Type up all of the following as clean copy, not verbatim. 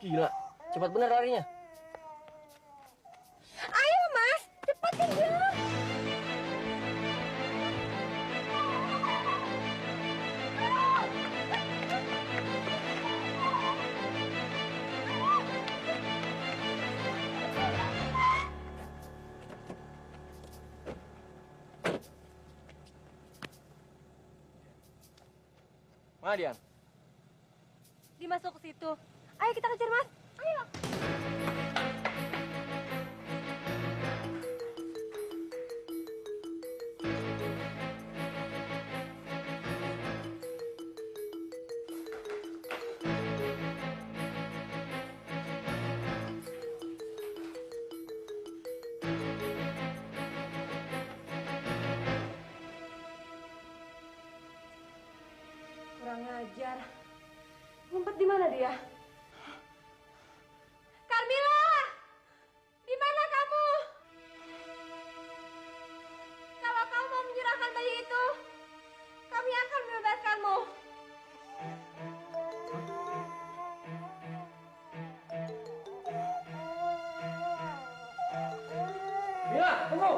Gila, cepat bener larinya. Ayo Mas, cepat kejar. Mana Dian? Dimasuk ke situ. Ayo kita kejar Mas. Ayo. Kurang ajar. Ngumpet di mana dia? Carmila! Di mana kamu? Kalau kamu mau menyerahkan bayi itu, kami akan membebaskanmu. Mila, tunggu!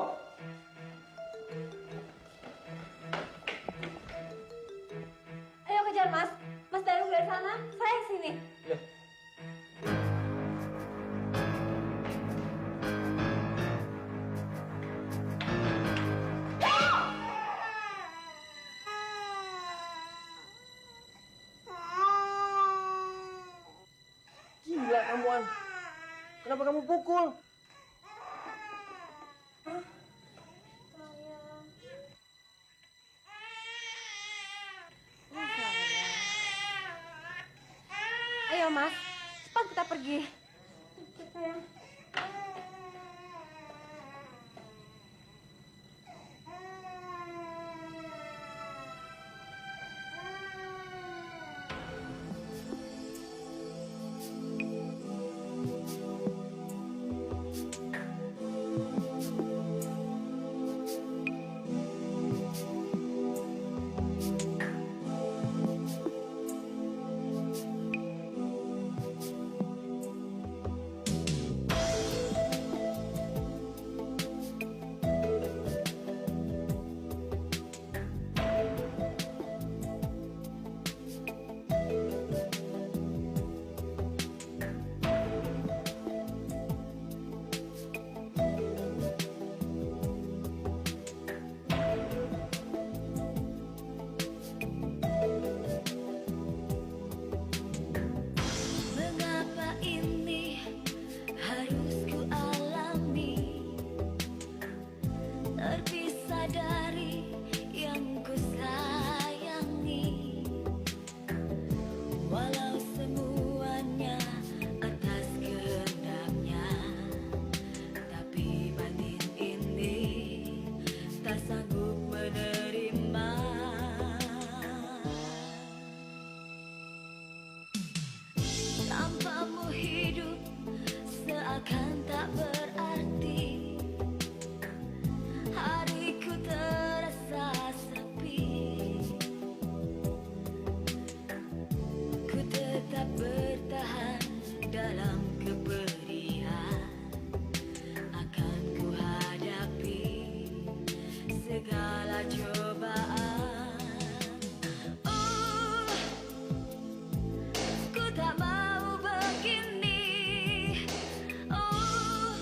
Ayo kejar Mas. Mas Darung dari sana, saya sini. Ya. Gila kamu, An. Kenapa kamu pukul? Ayo Mas, cepat kita pergi. Sayang. Mengapa ini harus ku alami, terpisah dari yang ku sayangi, walau semuanya atas kehendaknya, tapi batin ini tak sanggup menerima. Tanpamu hidup seakan tak berarti, hariku terasa sepi. Ku tetap bertahan dalam kepedihan, akan ku hadapi segala cobaan. Ku tak mau begini. Oh,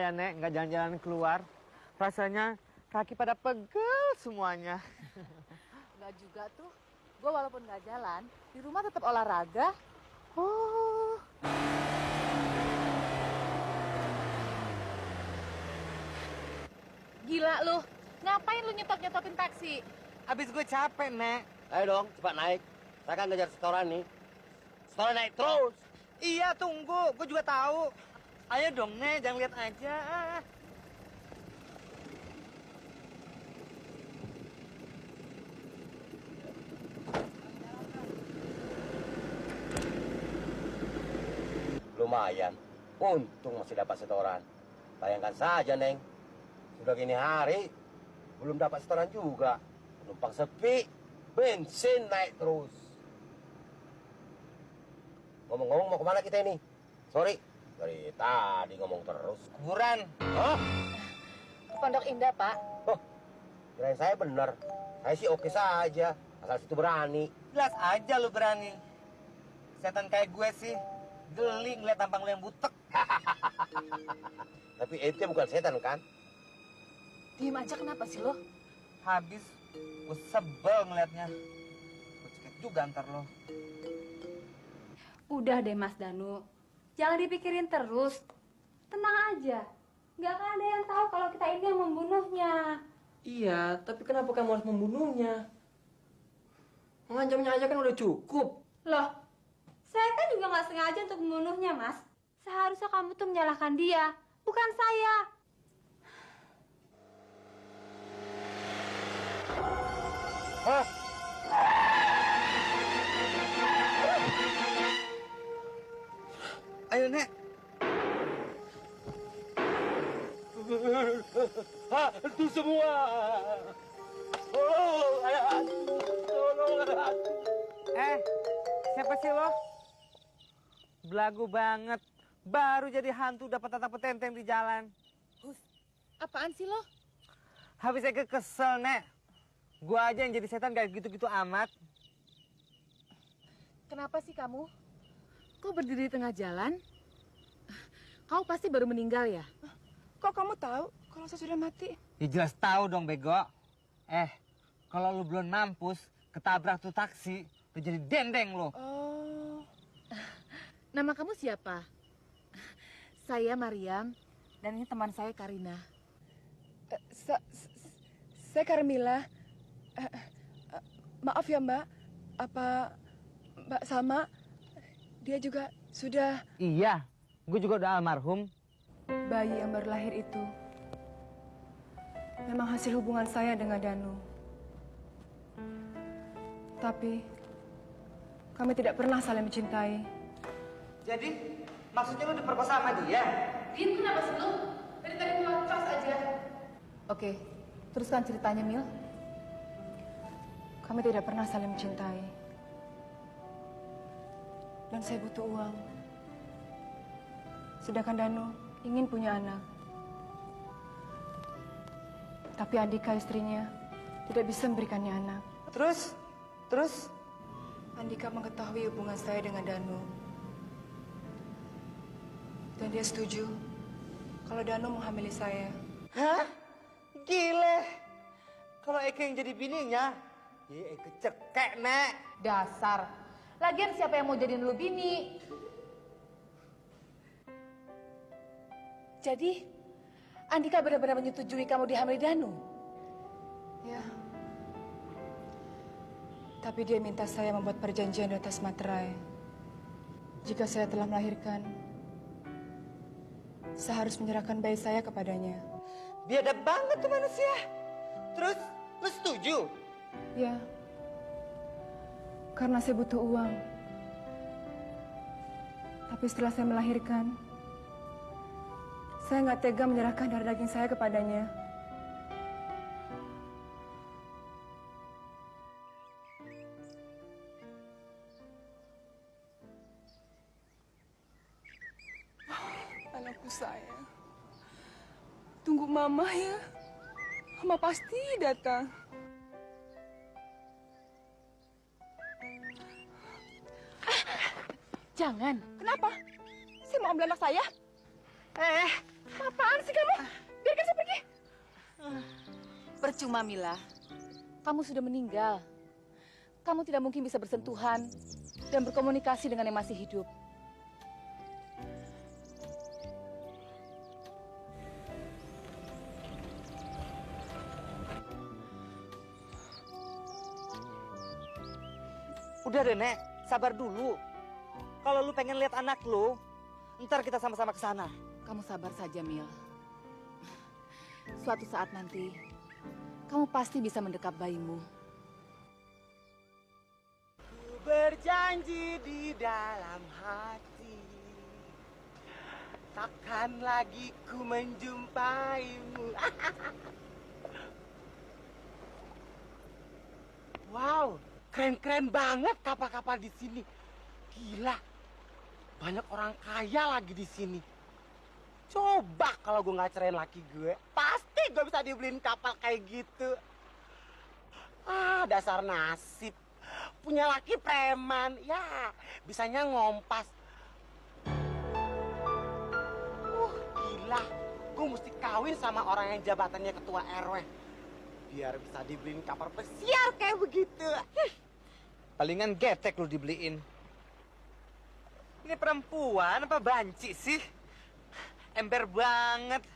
ya, Nek, nggak jalan-jalan keluar. Rasanya kaki pada pegel semuanya. Nggak juga tuh. Gue walaupun nggak jalan, di rumah tetap olahraga. Oh. Gila lu. Ngapain lu nyetop-nyetopin taksi? Habis gue capek, Nek. Ayo dong, cepat naik. Saya kan ngejar setoran nih. Setoran naik terus. Iya, tunggu. Gue juga tahu. Ayo dong, Nek. Jangan lihat aja. Lumayan. Untung masih dapat setoran. Bayangkan saja, Neng. Sudah gini hari, belum dapat setoran juga. Penumpang sepi, bensin naik terus. Ngomong-ngomong mau kemana kita ini? Sorry, dari tadi ngomong terus. Kuburan. Hah? Ke Pondok Indah, Pak. Oh, kirain saya benar. Saya sih oke saja, asal situ berani. Jelas aja lu berani. Setan kayak gue sih. Geli ngeliat tampang lu yang butek. Tapi ente bukan setan kan? Diem aja kenapa sih lo? Habis, gue sebel ngeliatnya. Gue cekik juga ntar lo. Udah deh Mas Danu. Jangan dipikirin terus. Tenang aja. Nggak akan ada yang tahu kalau kita ini yang membunuhnya. Iya, tapi kenapa kamu harus membunuhnya? Mengancamnya aja kan udah cukup. Loh, saya kan juga nggak sengaja untuk membunuhnya, Mas. Seharusnya kamu tuh menyalahkan dia, bukan saya. Hah? Ayo, Nek. Itu semua. Oh, ada hantu. Tolong, ada hantu. Siapa sih lo? Belagu banget. Baru jadi hantu dapat tatap petenteng di jalan. Hus, apaan sih lo? Habis saya kesel, Nek. Gua aja yang jadi setan gak gitu-gitu amat. Kenapa sih kamu? Kok berdiri di tengah jalan? Kau pasti baru meninggal ya? Kok kamu tahu kalau saya sudah mati? Ya jelas tahu dong, bego. Kalau lu belum mampus, ketabrak tuh taksi, udah jadi dendeng lo. Oh, Nama kamu siapa? Saya Mariam, dan ini teman saya Karina. saya Carmila. Maaf ya Mbak, apa Mbak Salma, dia juga sudah... Iya, gue juga udah almarhum. Bayi yang baru lahir itu memang hasil hubungan saya dengan Danu. Tapi kami tidak pernah saling mencintai. Jadi, maksudnya lu diperkosa sama dia? Din, kenapa sih lo? Dari tadi ngelacos aja. Oke, teruskan ceritanya, Mil. Kami tidak pernah saling mencintai. Dan saya butuh uang. Sedangkan Danu ingin punya anak. Tapi Andika istrinya tidak bisa memberikannya anak. Terus? Andika mengetahui hubungan saya dengan Danu. Dan dia setuju kalau Danu menghamili saya. Hah? Gile. Kalau Eke yang jadi bininya, ya Eke cekek, Nek. Dasar. Lagian siapa yang mau jadiin lu bini? Jadi, Andika benar-benar menyetujui kamu dihamili Danu? Ya. Tapi dia minta saya membuat perjanjian di atas materai. Jika saya telah melahirkan, saya harus menyerahkan bayi saya kepadanya. Biadab banget tuh manusia. Terus, lu setuju? Ya. Karena saya butuh uang. Tapi setelah saya melahirkan, saya nggak tega menyerahkan darah daging saya kepadanya. Anakku sayang. Tunggu Mama ya. Mama pasti datang. Jangan. Kenapa? Saya mau ambil anak saya. Apaan sih kamu? Biarkan saya pergi. Percuma, Mila. Kamu sudah meninggal. Kamu tidak mungkin bisa bersentuhan dan berkomunikasi dengan yang masih hidup. Udah deh, Nek. Sabar dulu. Kalau lu pengen lihat anak lu, ntar kita sama-sama ke sana. Kamu sabar saja, Mil. Suatu saat nanti, kamu pasti bisa mendekap bayimu. Ku berjanji di dalam hati, takkan lagi ku menjumpaimu. Wow, keren-keren banget kapal-kapal di sini. Gila, banyak orang kaya lagi di sini. Coba kalau gue nggak cerain laki gue, pasti gue bisa dibeliin kapal kayak gitu. Ah, dasar nasib. Punya laki preman, ya bisanya ngompas. Gila, gue mesti kawin sama orang yang jabatannya ketua RW. Biar bisa dibeliin kapal pesiar kayak begitu. Palingan getek lu dibeliin. Ini perempuan apa banci sih? Ember banget.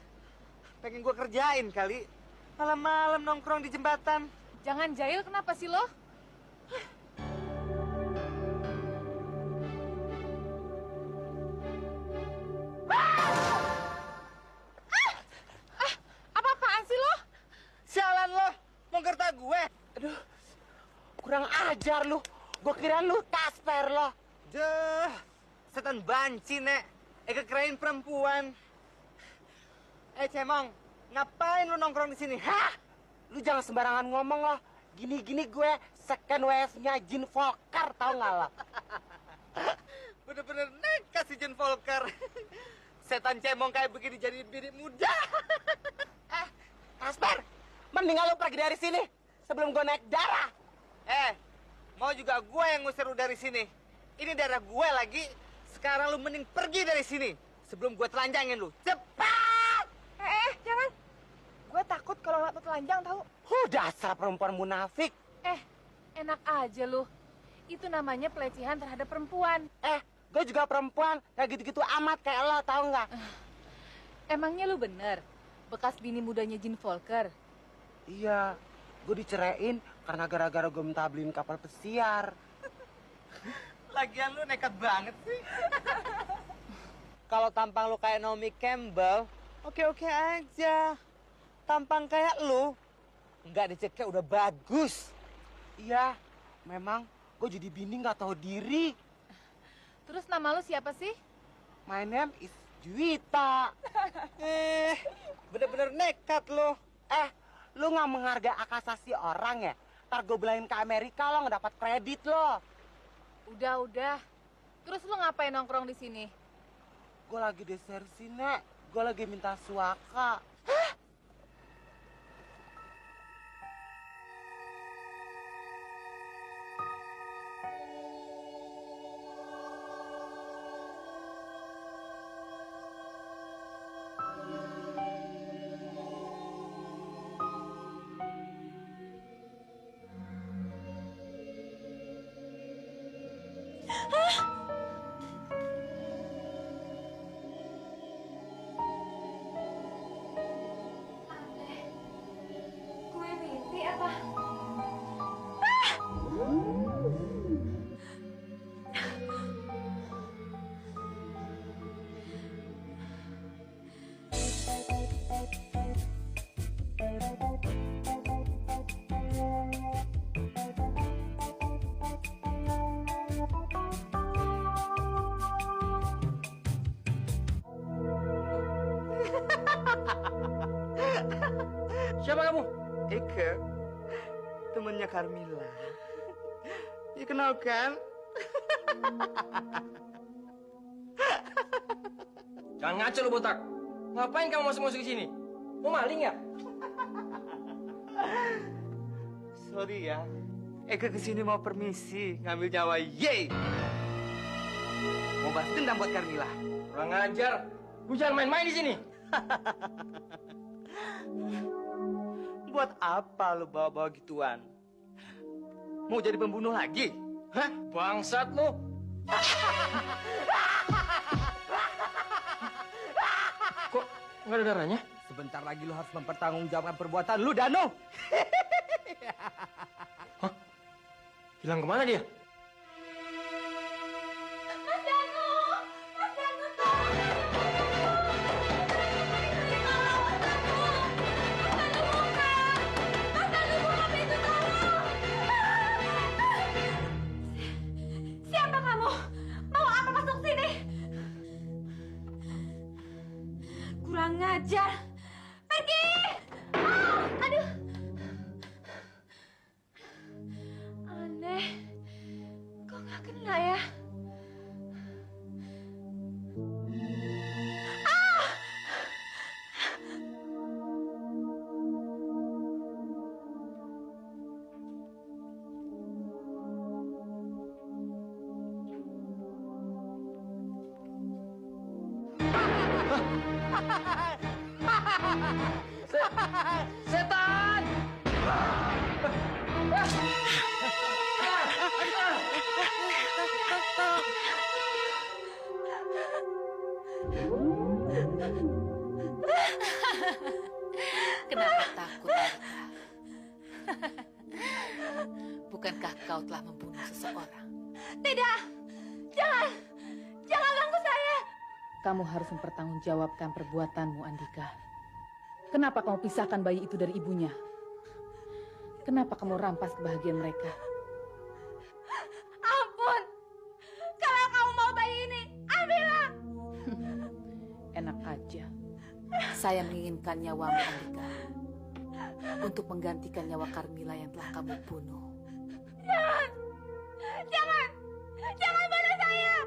Pengen gua kerjain kali. Malam-malam nongkrong di jembatan. Jangan jahil, kenapa sih lo? Apa-apaan sih lo? Sialan lo, mau gertak gue. Aduh, kurang ajar lu. Gue kira lu Kasper lo. Duh, setan banci, Nek. Kirain perempuan. Cemong, ngapain lu nongkrong di sini? Hah? Lu jangan sembarangan ngomong loh. Gini-gini gue second wave-nya Jin Volker, tau gak lo? Bener-bener nekat si Jin Volker. Setan cemong kayak begini jadi bini muda. Kasper, mendingan lu pergi dari sini sebelum gue naik darah. Mau juga gue yang ngusir lu dari sini. Ini darah gue lagi. Sekarang lu mending pergi dari sini sebelum gue telanjangin lu. Cepat! Jangan. Gue takut kalau nggak telanjang tahu. Dasar perempuan munafik. Enak aja lu. Itu namanya pelecehan terhadap perempuan. Gue juga perempuan, kayak gitu-gitu amat kayak lo, tau nggak? Emangnya lu bener bekas bini mudanya Jin Volker? Iya, gue diceraiin karena gara-gara gue minta beliin kapal pesiar. Lagian lu nekat banget sih. Kalau tampang lu kayak Naomi Campbell, oke-oke aja. Tampang kayak lu, nggak diceknya udah bagus. Iya, memang gue jadi bini nggak tahu diri. Terus nama lu siapa sih? My name is Juwita. Bener-bener nekat lu. Lu nggak menghargai hak asasi orang ya? Ntar gue belain ke Amerika lo nggak dapat kredit lo. Udah. Terus lu ngapain nongkrong di sini? Gue lagi desersi, Nek. Gue lagi minta suaka. Gue mimpi apa? Siapa kamu? Eke, temennya Carmilla. Ya kenal kan? Jangan ngaco lu botak. Ngapain kamu masuk-masuk ke sini? Mau maling ya? Sorry ya. Eke kesini mau permisi ngambil nyawa Ye. Mau balas dendam buat Carmilla. Kurang ajar. Lu jangan main-main di sini. Buat apa lu bawa-bawa gituan? Mau jadi pembunuh lagi? Hah? Bangsat lu. Kok nggak ada darahnya? Sebentar lagi lu harus mempertanggungjawabkan perbuatan lu, Dano. Hah? Hilang kemana dia? Siapa kamu? Mau apa masuk sini? Kurang ngajar. Pergi! Aduh. Aneh. Kok nggak kena ya? Setan! Kenapa takut, Alika? Bukankah kau telah membunuh seseorang? Tidak! Jangan! Jangan ganggu saya! Kamu harus mempertanggungjawabkan perbuatanmu, Andika. Kenapa kamu pisahkan bayi itu dari ibunya? Kenapa kamu rampas kebahagiaan mereka? Ampun! Kalau kamu mau bayi ini, ambillah! Enak aja. Saya menginginkan nyawamu, Andika. Untuk menggantikan nyawa Carmila yang telah kamu bunuh. Jangan! Jangan! Jangan bunuh saya!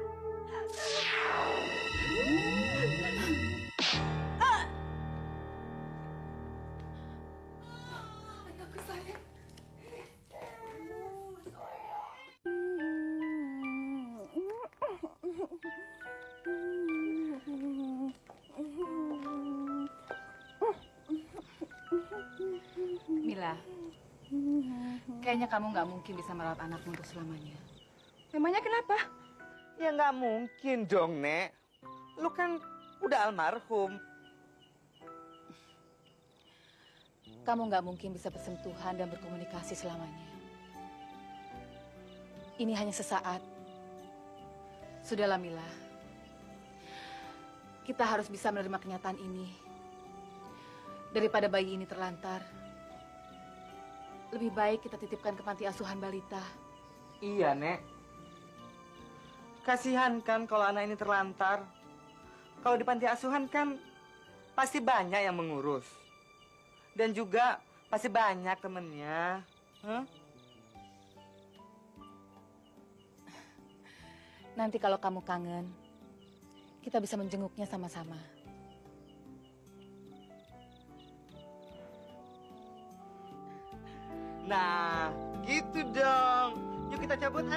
Mila, kayaknya kamu nggak mungkin bisa merawat anakmu untuk selamanya. Memangnya kenapa? Ya nggak mungkin dong, Nek. Lu kan udah almarhum. Kamu nggak mungkin bisa bersentuhan dan berkomunikasi selamanya. Ini hanya sesaat. Sudahlah, Mila. Kita harus bisa menerima kenyataan ini. Daripada bayi ini terlantar, lebih baik kita titipkan ke panti asuhan balita. Iya, Nek. Kasihan kan kalau anak ini terlantar. Kalau di panti asuhan kan pasti banyak yang mengurus. Dan juga pasti banyak temennya. Hah? Nanti kalau kamu kangen, kita bisa menjenguknya sama-sama. Nah, gitu dong. Yuk kita cabut.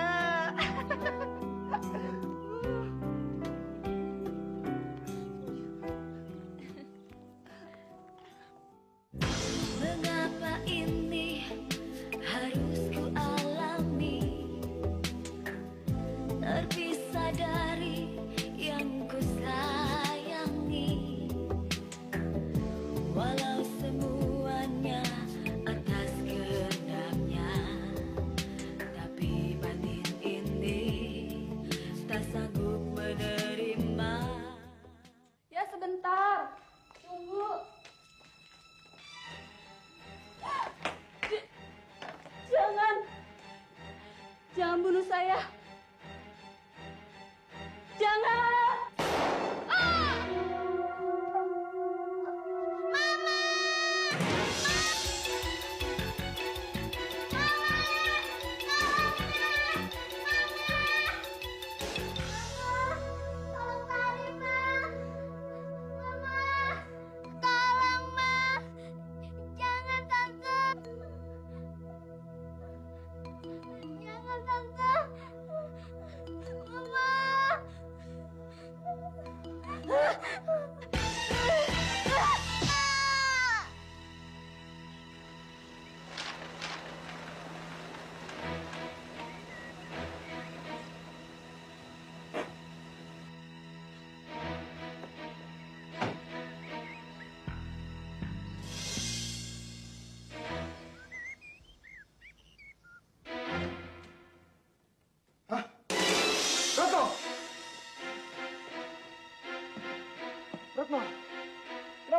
Mengapa ini harus ku alami, terpisah dari yang ku sayangi, walau semuanya atas kehendaknya, tapi batin ini tak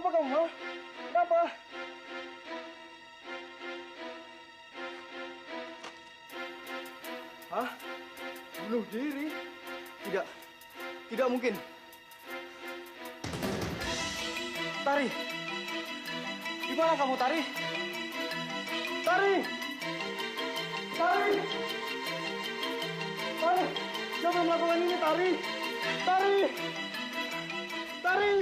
Kenapa kamu, ha? Kenapa? Hah? Bunuh diri? Tidak. Tidak mungkin. Tari! Di mana kamu, Tari? Tari! Tari! Tari! Siapa yang melakukan ini, Tari? Tari! Tari!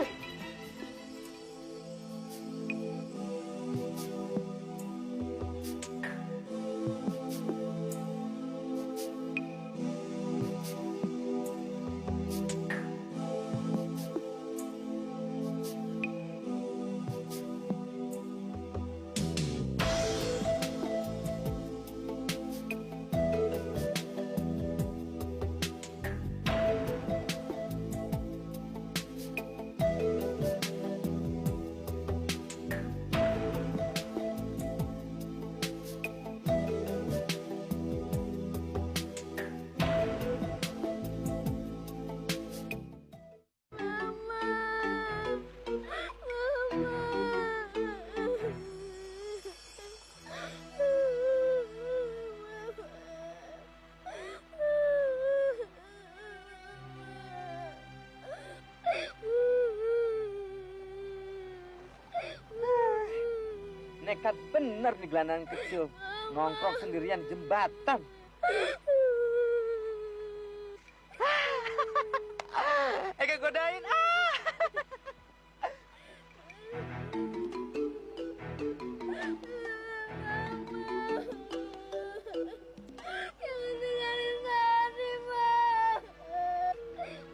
Nekat bener nih gelandang kecil. Nongkrong sendirian di jembatan. Eka godain.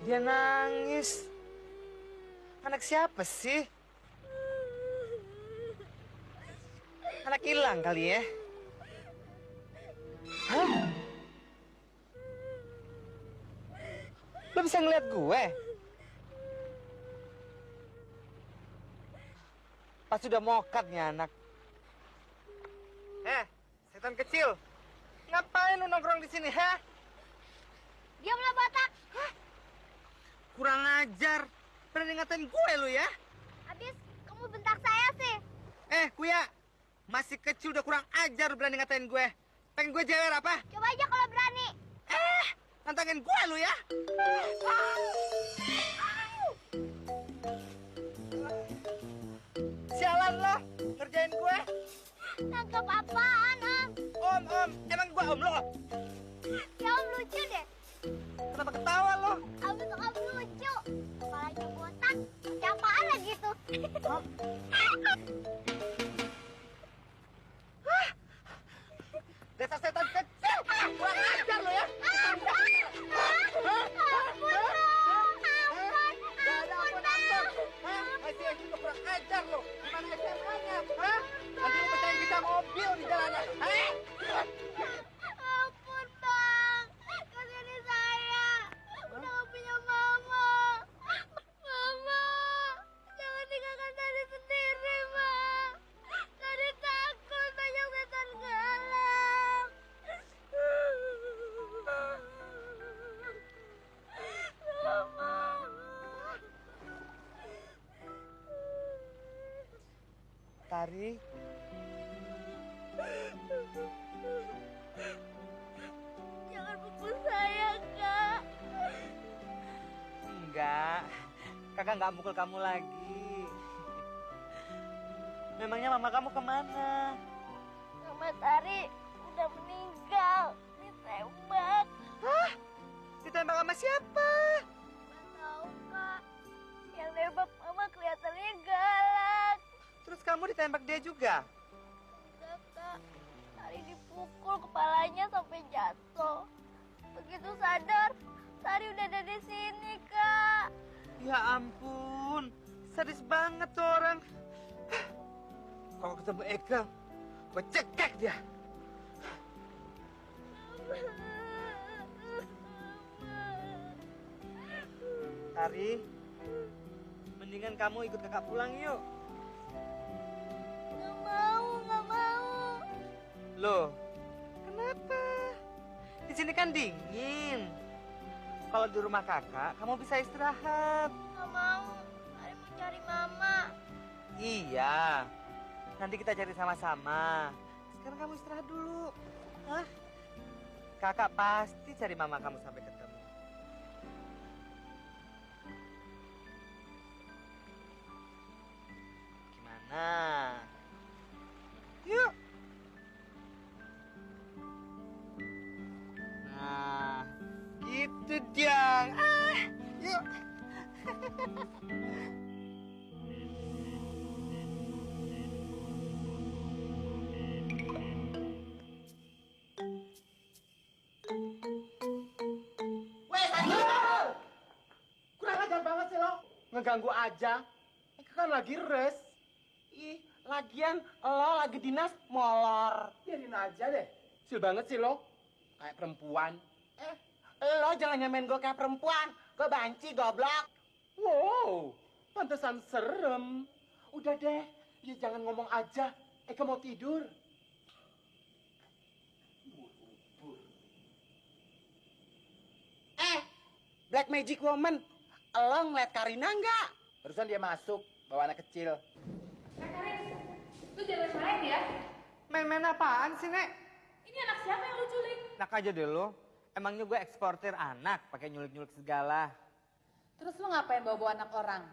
Dia nangis. Anak siapa sih? Anak hilang kali ya? Hah? Lo bisa ngeliat gue? Pas sudah mokat nih anak. Setan kecil. Ngapain lu nongkrong di sini, ha? Diamlah, Batak. Kurang ajar. Berani ngatain gue lu ya? Habis kamu bentak saya sih. Kuya. Masih kecil udah kurang ajar berani ngatain gue. Pengen gue jewer apa? Coba aja kalau berani. Nantangin gue lu ya? Sialan lo, ngerjain gue. Nangkep apaan, Om? Om, emang gue om lo? Ya Om lucu deh. Kenapa ketawa lo? Om itu Om lucu. Kepalanya botak. Apaan lagi tuh? Dasar setan kecil, kurang ajar lo ya? Masih aja lo kurang ajar lo. Gimana SMA-nya? Nanti lo pecahin kita mobil di jalanan. Ampun, Bang. Kasih saya. Udah gak punya mama. Mama, jangan tinggalkan Tari sendiri, Ma. Tari takut banyak setan galak. Mama. Tari, Jangan pukul saya, Kak. enggak. Kakak nggak mukul kamu lagi. Memangnya mama kamu kemana? Mama Tari udah meninggal. Ditembak. Hah? Ditembak sama siapa? Nggak tahu, Kak. Yang nembak Mama kelihatannya galak. Terus kamu ditembak dia juga? Enggak, Kak. Tari dipukul kepalanya sampai jatuh. Begitu sadar, Tari udah ada di sini, Kak. Ya ampun, sadis banget tuh orang. Kalau ketemu Eka, gue cekek dia. Tari, mendingan kamu ikut kakak pulang yuk. Nggak mau, nggak mau. Loh, kenapa? Di sini kan dingin. Kalau di rumah kakak, kamu bisa istirahat. Nggak mau. Tari mau cari Mama. Iya. Nanti kita cari sama-sama. Sekarang kamu istirahat dulu. Hah? Kakak pasti cari mama kamu sampai ketemu. Gimana? Yuk. Nah, gitu dong. Yuk. Kurang ajar banget sih lo. Ngeganggu aja. Kan lagi res. Ih, lagian lo lagi dinas molor. Biarin aja deh. Sil banget sih lo. Kayak perempuan. Lo jangan nyamain gue kayak perempuan. Gue banci, goblok. Wow, pantesan serem. Udah deh, ya jangan ngomong aja. Eka mau tidur. Black Magic Woman, lo ngeliat Karina nggak? Barusan dia masuk, bawa anak kecil. Karin, lu jangan main ya. Main-main apaan sih, Nek? Ini anak siapa yang lu culik? Enak aja deh lo. Emangnya gue eksportir anak pakai nyulik-nyulik segala. Terus lu ngapain bawa-bawa anak orang?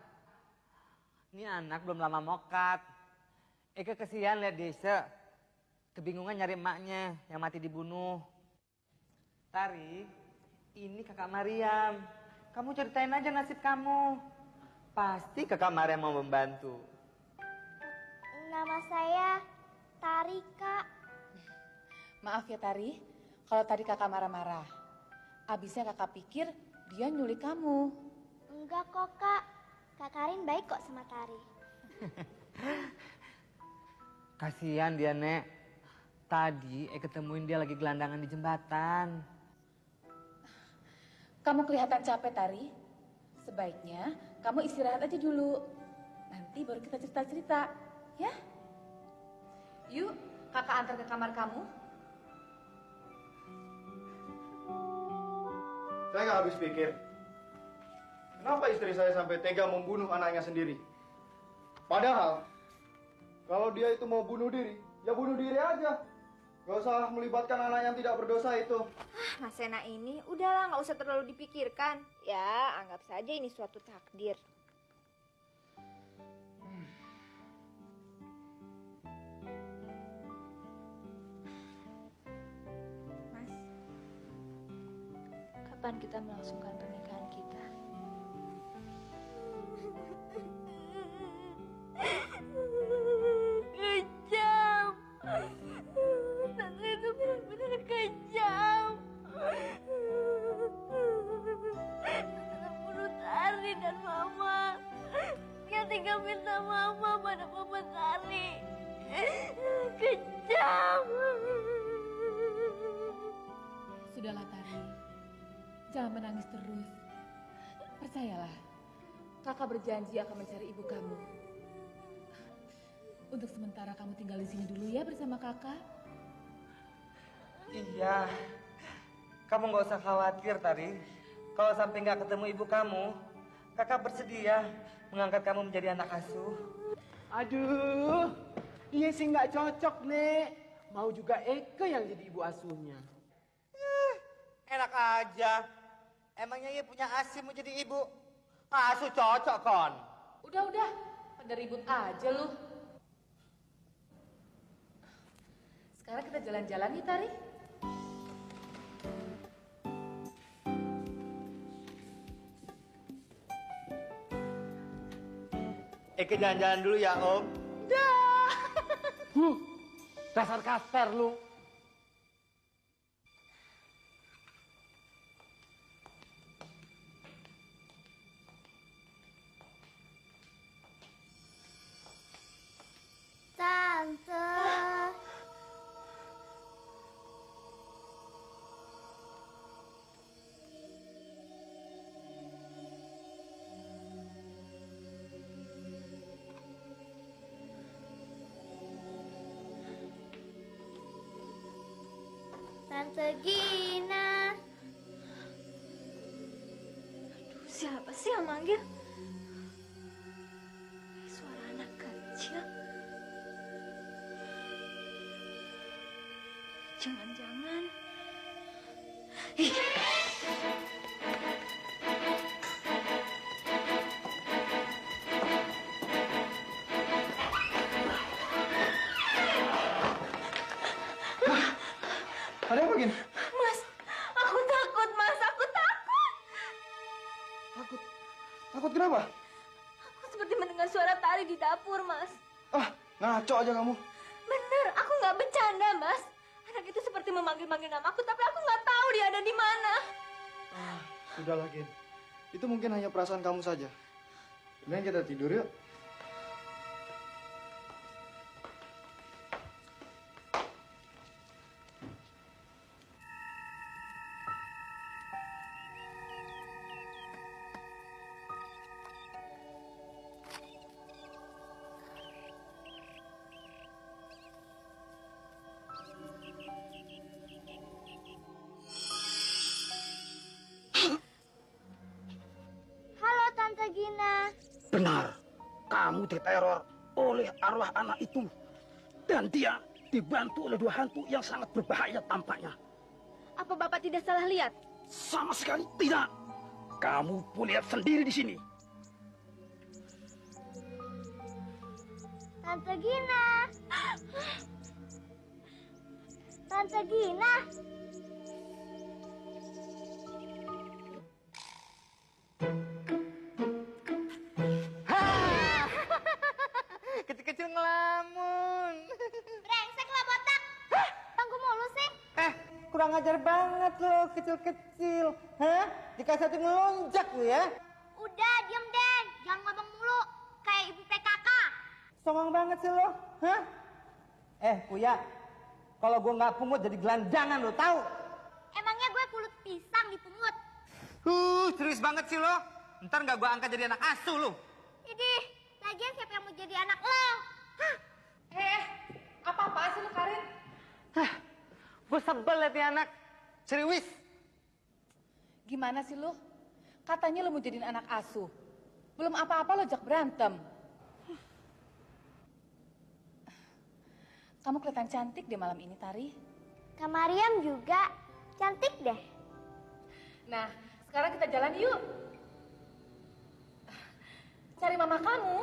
Ini anak belum lama mokat. Eka kesian liat Desa. Kebingungan nyari emaknya yang mati dibunuh. Tari, ini kakak Mariam. Kamu ceritain aja nasib kamu. Pasti kakak Mariam mau membantu. Nama saya Tari, Kak. Maaf ya Tari, kalau tadi kakak marah-marah. Abisnya kakak pikir dia nyulik kamu. Enggak kok, Kak. Kak Karin baik kok sama Tari. Kasian dia, Nek. Tadi ketemuin dia lagi gelandangan di jembatan. Kamu kelihatan capek Tari. Sebaiknya kamu istirahat aja dulu. Nanti baru kita cerita-cerita, ya? Yuk, kakak antar ke kamar kamu. Saya nggak habis pikir. Kenapa istri saya sampai tega membunuh anaknya sendiri? Padahal, kalau dia itu mau bunuh diri, ya bunuh diri aja. Gak usah melibatkan anak yang tidak berdosa itu. Mas Sena ini udahlah nggak usah terlalu dipikirkan. Ya, anggap saja ini suatu takdir. Mas, kapan kita melangsungkan pernikahan kita? Kejam. Tante itu benar-benar kejam. Tante bunuh Tari dan Mama. Dia tinggal minta Mama pada Mama Tari. Kejam. Sudahlah Tari, jangan menangis terus. Percayalah, kakak berjanji akan mencari ibu kamu. Untuk sementara kamu tinggal di sini dulu ya bersama kakak. Iya. Kamu nggak usah khawatir, Tari. Kalau sampai nggak ketemu ibu kamu, kakak bersedia mengangkat kamu menjadi anak asuh. Aduh, dia sih nggak cocok, Nek. Mau juga Eke yang jadi ibu asuhnya. Enak aja. Emangnya ia punya asi mau jadi ibu? Asuh cocok, Kon. Udah, pada ribut aja lu. Sekarang kita jalan-jalan nih, Tari. Eke jalan-jalan dulu ya, Om. Dasar kasper lu. Tante. Tante Gina. Aduh, siapa sih yang manggil? Suara anak kecil. Jangan-jangan. Ada apa, Gin? Mas, aku takut, Mas. Aku takut. Takut. Takut kenapa? Aku seperti mendengar suara Tari di dapur, Mas. Ah, ngaco aja kamu. Bener, aku nggak bercanda, Mas. Anak itu seperti memanggil-manggil namaku, tapi aku nggak tahu dia ada di mana. Ah, sudahlah, Gin. Itu mungkin hanya perasaan kamu saja. Kemudian kita tidur yuk. Halo, Tante Gina. Benar, kamu diteror oleh arwah anak itu. Dan dia dibantu oleh dua hantu yang sangat berbahaya tampaknya. Apa Bapak tidak salah lihat? Sama sekali tidak. Kamu boleh lihat sendiri di sini. Tante Gina. Tante Gina. Kecil-kecil ngelamun. Brengsek lah botak. Tanggu mulu sih. Kurang ajar banget lo, kecil-kecil. Hah? Dikasih satu ngelonjak lo ya. Udah, diem deh. Jangan ngomong mulu. Kayak ibu PKK. Songong banget sih lo. Hah? Kuya. Kalau gue nggak pungut jadi gelandangan lo, tahu? Emangnya gue kulit pisang dipungut? Serius banget sih lo. Ntar nggak gue angkat jadi anak asuh lo. Idih, lagian siapa yang mau jadi anak lo? Apa-apaan sih lu, Karin? Gue sebel liat nih anak. Ceriwis. Gimana sih lu? Katanya lu mau jadiin anak asuh. Belum apa-apa lo jak berantem. Kamu kelihatan cantik deh malam ini, Tari. Kak Mariam juga cantik deh. Nah, sekarang kita jalan yuk. Cari mama kamu.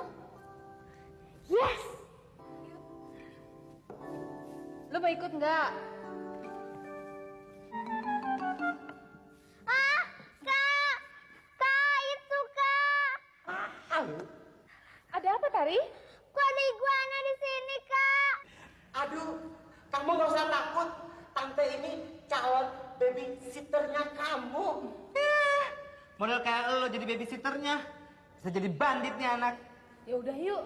Yes. Lu mau ikut nggak? Ah, Kak. Kak, itu Kak. Ada apa, Tari? Kok ada iguana di sini, Kak? Aduh, kamu gak usah takut. Tante ini calon babysitternya kamu. Model kayak lo jadi babysitternya. Bisa jadi bandit nih anak. Ya udah yuk.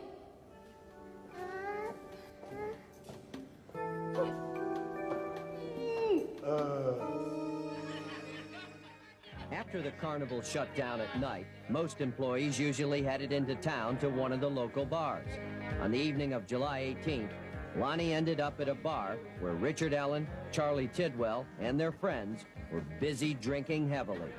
After the carnival shut down at night, most employees usually headed into town to one of the local bars. On the evening of July 18th, Lonnie ended up at a bar where Richard Allen, Charlie Tidwell, and their friends were busy drinking heavily.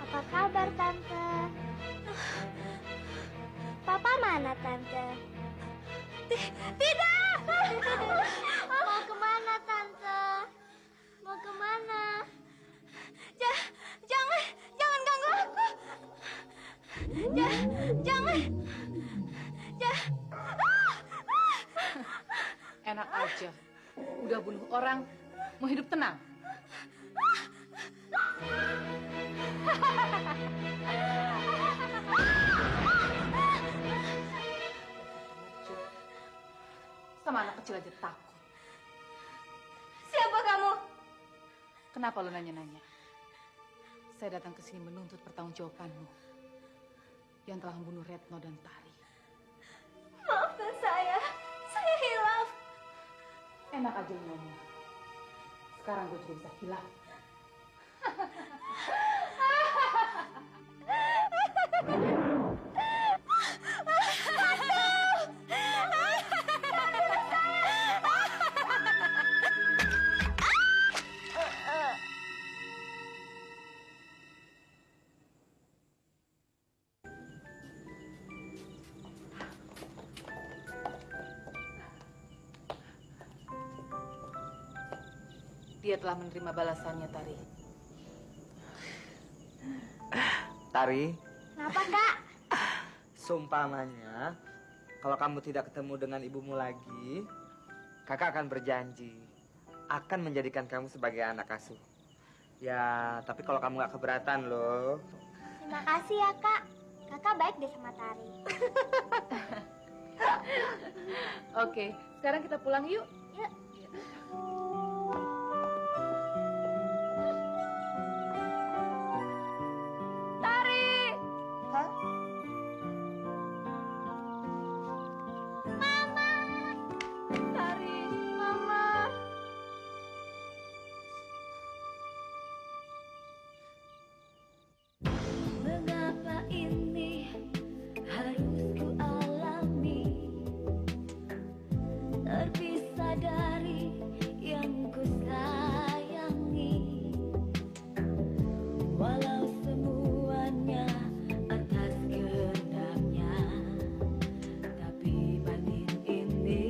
Apa kabar, Tante? Papa mana, Tante? Tidak! Mau kemana, Tante? Mau kemana? Jangan ganggu aku. Jangan. Enak aja. Udah bunuh orang, mau hidup tenang. Sama anak kecil aja takut. Siapa kamu? Kenapa lo nanya-nanya? Saya datang ke sini menuntut pertanggungjawabanmu yang telah membunuh Retno dan Tari. Maafkan saya. Saya hilaf. Enak aja lo ngomong. Sekarang gue juga bisa hilaf. dia telah menerima balasannya, Tari. Tari, Kenapa, Kak? seumpamanya kalau kamu tidak ketemu dengan ibumu lagi, kakak akan berjanji akan menjadikan kamu sebagai anak asuh. Ya, tapi kalau kamu nggak keberatan loh. Terima kasih ya, Kak. Kakak baik deh sama Tari. Oke, sekarang kita pulang yuk. Yuk. Tari! Tari, Mama. Mengapa ini harus ku alami, terpisah dari yang ku sayangi, walau semuanya atas kehendaknya, tapi batin ini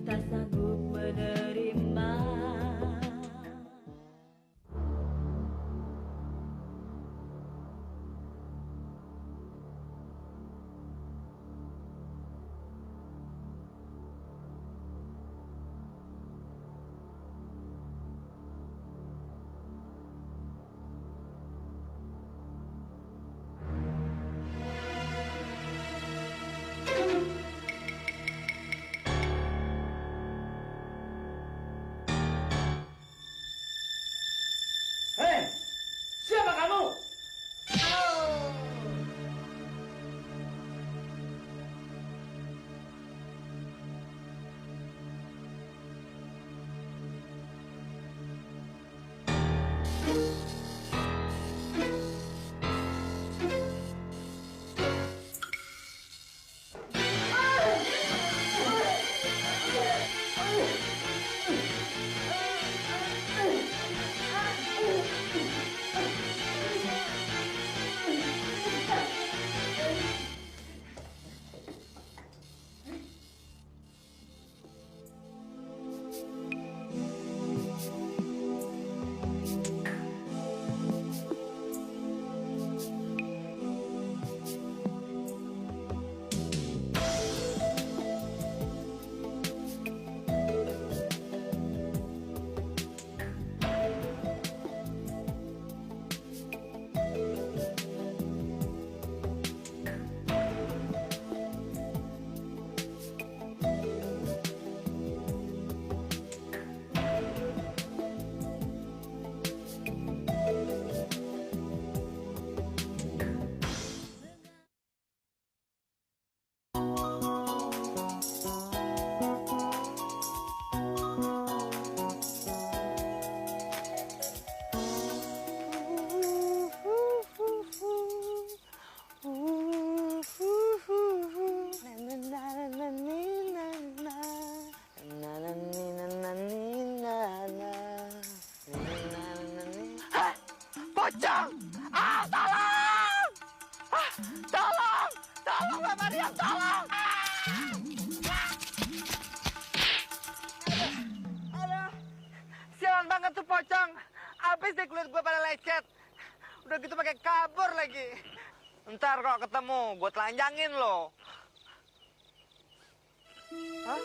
tak sanggup menerima. Hei, siapa kamu? Pocong! Ah, tolong! Ah, tolong! Tolong, Mbak Mariam, tolong! Aduh, sialan banget tuh pocong. Habis deh kulit gue pada lecet. Udah gitu pakai kabur lagi. Ntar kalau ketemu, gue telanjangin loh. Hah?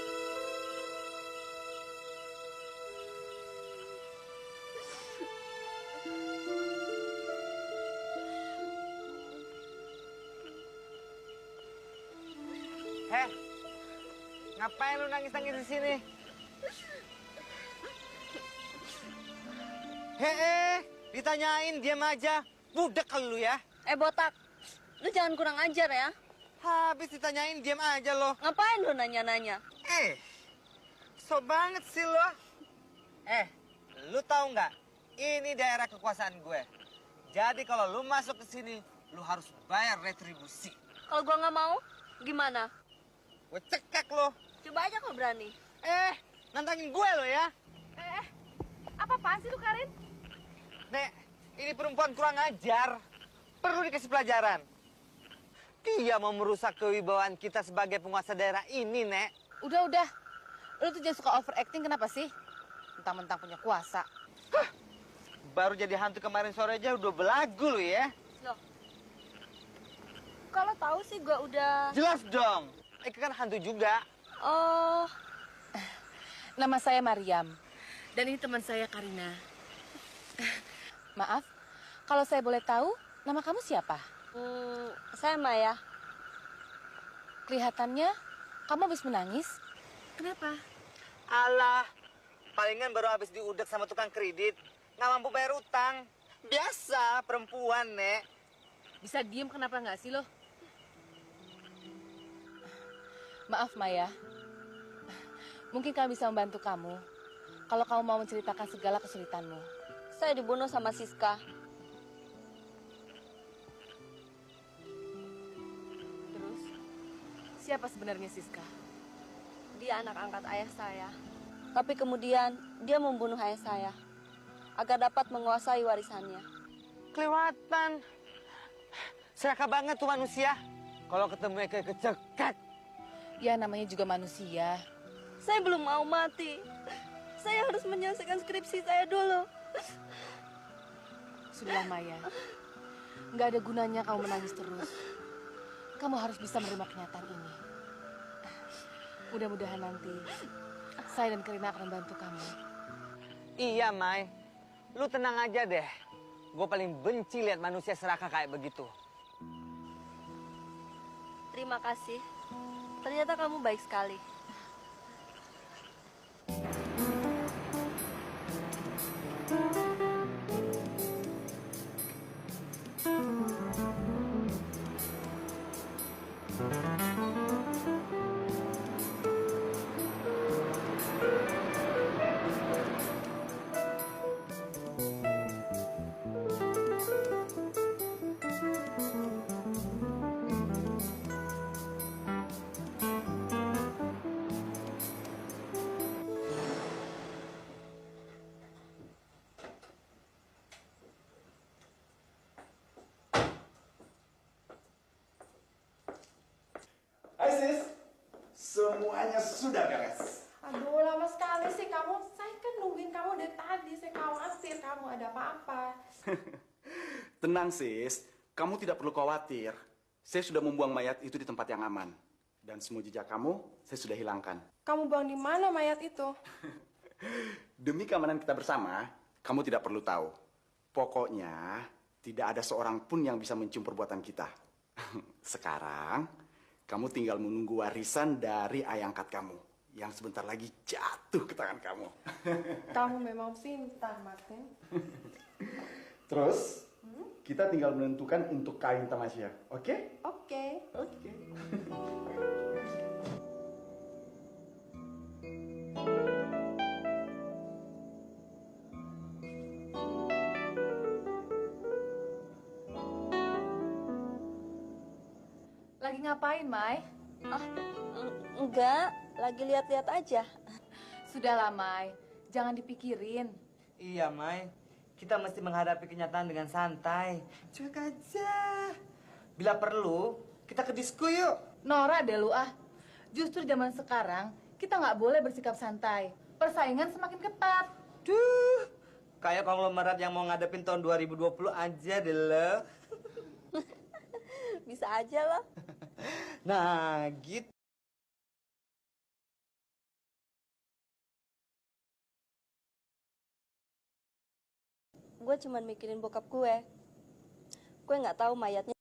Heh, ngapain lu nangis-nangis di sini? Ditanyain diam aja. Budak kali lu ya. Botak, lu jangan kurang ajar ya. Habis ditanyain diam aja lo. Ngapain lu nanya-nanya? So banget sih lo. Lu tahu nggak? Ini daerah kekuasaan gue. Jadi kalau lu masuk ke sini, lu harus bayar retribusi. Kalau gua nggak mau, gimana? Gue cekak lo. Coba aja kau berani. Nantangin gue lo ya. Apa-apaan sih lu, Karin? Nek, ini perempuan kurang ajar. Perlu dikasih pelajaran. Dia mau merusak kewibawaan kita sebagai penguasa daerah ini, Nek. Udah. Lu tuh jangan suka overacting, kenapa sih? mentang-mentang punya kuasa. Baru jadi hantu kemarin sore aja udah belagu lu ya. Loh. Kalau tahu sih gua udah. Jelas dong. Eka kan hantu juga. Oh, Nama saya Mariam. Dan ini teman saya Karina. Maaf, kalau saya boleh tahu, nama kamu siapa? saya Maya. Kelihatannya kamu habis menangis. Kenapa? Alah, palingan baru habis diudek sama tukang kredit. Nggak mampu bayar utang. Biasa, perempuan, Nek. Bisa diem kenapa nggak sih lo? Maaf Maya, mungkin kami bisa membantu kamu kalau kamu mau menceritakan segala kesulitanmu. Saya dibunuh sama Siska. Terus, siapa sebenarnya Siska? Dia anak angkat ayah saya. Tapi kemudian dia membunuh ayah saya agar dapat menguasai warisannya. Kelewatan. Serakah banget tuh manusia. Kalau ketemu Eka kecekek. Ya namanya juga manusia. Saya belum mau mati. Saya harus menyelesaikan skripsi saya dulu. Sudahlah Maya, nggak ada gunanya kamu menangis terus. Kamu harus bisa menerima kenyataan ini. Mudah-mudahan nanti saya dan Karina akan membantu kamu. Iya, Mai. Lu tenang aja deh. Gue paling benci lihat manusia serakah kayak begitu. Terima kasih. Ternyata kamu baik sekali. Hai sis, semuanya sudah beres. Aduh, lama sekali sih kamu. Saya kan nungguin kamu dari tadi. Saya khawatir kamu ada apa-apa. Tenang sis, kamu tidak perlu khawatir. Saya sudah membuang mayat itu di tempat yang aman. Dan semua jejak kamu, saya sudah hilangkan. Kamu buang di mana mayat itu? Demi keamanan kita bersama, kamu tidak perlu tahu. Pokoknya, tidak ada seorang pun yang bisa mencium perbuatan kita. Sekarang, kamu tinggal menunggu warisan dari ayah angkat kamu. Yang sebentar lagi jatuh ke tangan kamu. Kamu memang pintar, Martin. Terus, kita tinggal menentukan untuk kawin Tamasya. Oke? Oke. Oke. Lagi ngapain, Mai? Enggak, lagi lihat-lihat aja. Sudahlah, Mai. Jangan dipikirin. Iya, Mai. Kita mesti menghadapi kenyataan dengan santai. Cuek aja. Bila perlu, kita ke disko yuk. Nora deh lu ah. Justru zaman sekarang, kita nggak boleh bersikap santai. Persaingan semakin ketat. Duh, kayak konglomerat yang mau ngadepin tahun 2020 aja deh lo. Bisa aja loh. Nah, gitu. Gue cuman mikirin bokap gue. Gue nggak tahu mayatnya